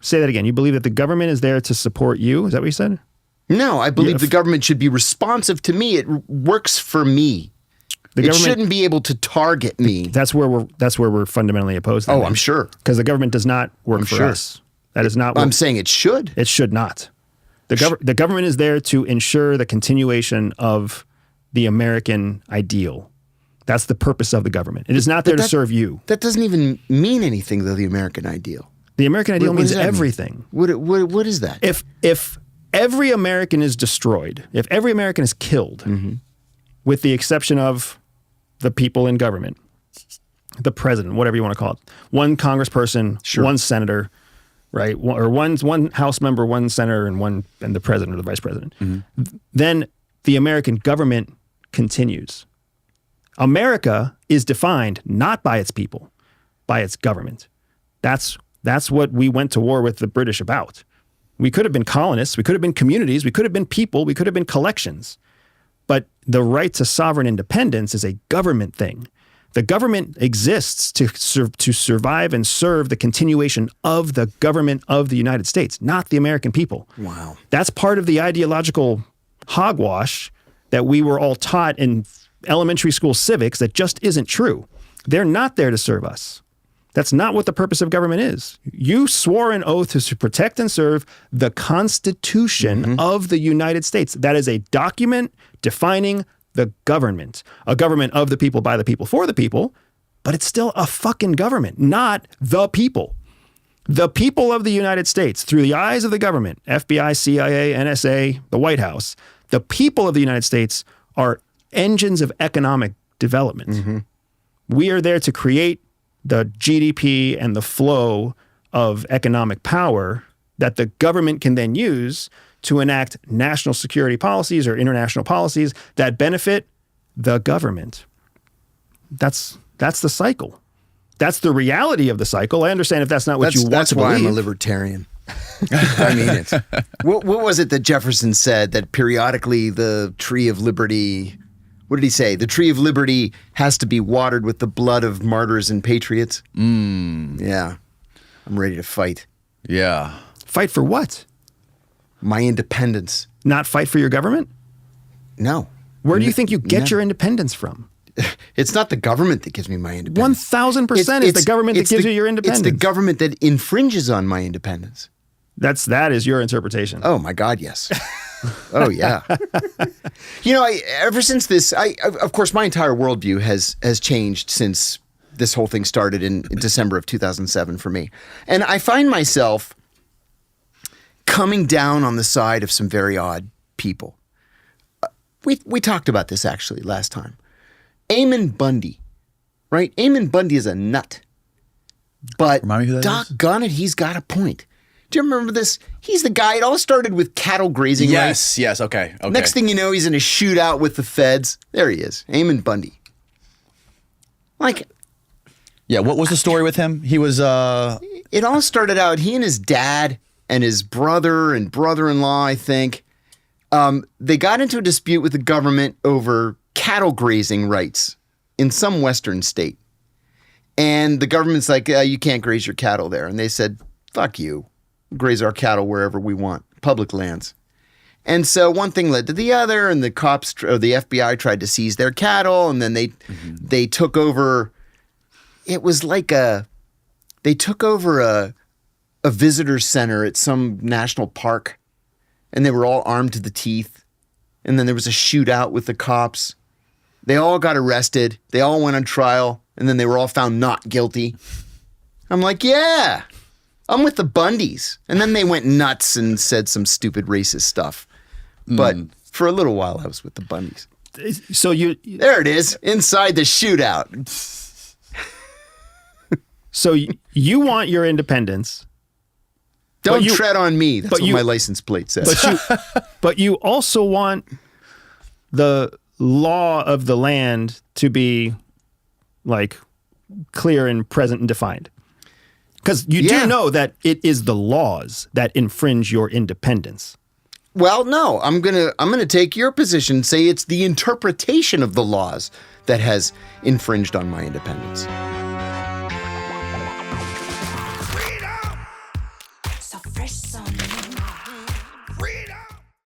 Say that again. You believe that the government is there to support you? Is that what you said? No, I believe the government should be responsive to me. It works for me. It shouldn't be able to target me. That's where we're fundamentally opposed. Oh, I'm sure. Because the government does not work for us. That is not. I'm saying it should. It should not. The government is there to ensure the continuation of the American ideal. That's the purpose of the government. It is not there to serve you. That doesn't even mean anything, though. The American ideal. The American ideal means everything. What is that? If every American is destroyed, if every American is killed, with the exception of the people in government, the president, whatever you want to call it, one congressperson, one senator, right, or one House member, one senator, and the president or the vice president, then the American government continues. America is defined not by its people, by its government. That's what we went to war with the British about. We could have been colonists, we could have been communities, we could have been people, we could have been collections. But the right to sovereign independence is a government thing. The government exists to survive and serve the continuation of the government of the United States, not the American people. Wow. That's part of the ideological hogwash that we were all taught in elementary school civics that just isn't true. They're not there to serve us. That's not what the purpose of government is. You swore an oath to protect and serve the Constitution of the United States. That is a document defining the government. A government of the people, by the people, for the people, but it's still a fucking government, not the people. The people of the United States, through the eyes of the government, FBI, CIA, NSA, the White House, the people of the United States are engines of economic development. We are there to create the GDP and the flow of economic power that the government can then use to enact national security policies or international policies that benefit the government. That's the cycle. That's the reality of the cycle. I understand if that's not what you want to believe. That's why I'm a libertarian. I mean it. What was it that Jefferson said, that periodically the tree of liberty... What did he say? The tree of liberty has to be watered with the blood of martyrs and patriots. Yeah. I'm ready to fight. Yeah. Fight for what? My independence. Not fight for your government? No. Where do you think you get your independence from? It's not the government that gives me my independence. 1,000% is the government that gives you your independence. It's the government that infringes on my independence. That is your interpretation. Oh my God, yes. Oh yeah. You know, ever since this, of course, my entire worldview has changed since this whole thing started in December of 2007 for me. And I find myself coming down on the side of some very odd people. We talked about this actually last time. Eamon Bundy, right? Eamon Bundy is a nut. But doggone it, he's got a point. Do you remember this? He's the guy, it all started with cattle grazing. Yes, yes, okay. Next thing you know, he's in a shootout with the feds. There he is, Eamon Bundy. Yeah, what was the story with him? He was... It all started out, he and his dad and his brother and brother-in-law, I think, they got into a dispute with the government over cattle grazing rights in some western state. And the government's like, you can't graze your cattle there. And they said, fuck you. Graze our cattle wherever we want, public lands. And so one thing led to the other, and the cops or the FBI tried to seize their cattle, and then they took over. It was like they took over a visitor center at some national park, and they were all armed to the teeth. And then there was a shootout with the cops. They all got arrested. They all went on trial, and then they were all found not guilty. I'm like, yeah. I'm with the Bundys. And then they went nuts and said some stupid racist stuff. But for a little while, I was with the Bundys. So there it is, inside the shootout. So you want your independence. Don't tread on me. That's what my license plate says. But you also want the law of the land to be clear and present and defined. Because you do know that it is the laws that infringe your independence. Well, no, I'm gonna take your position, say it's the interpretation of the laws that has infringed on my independence. so fresh, so new.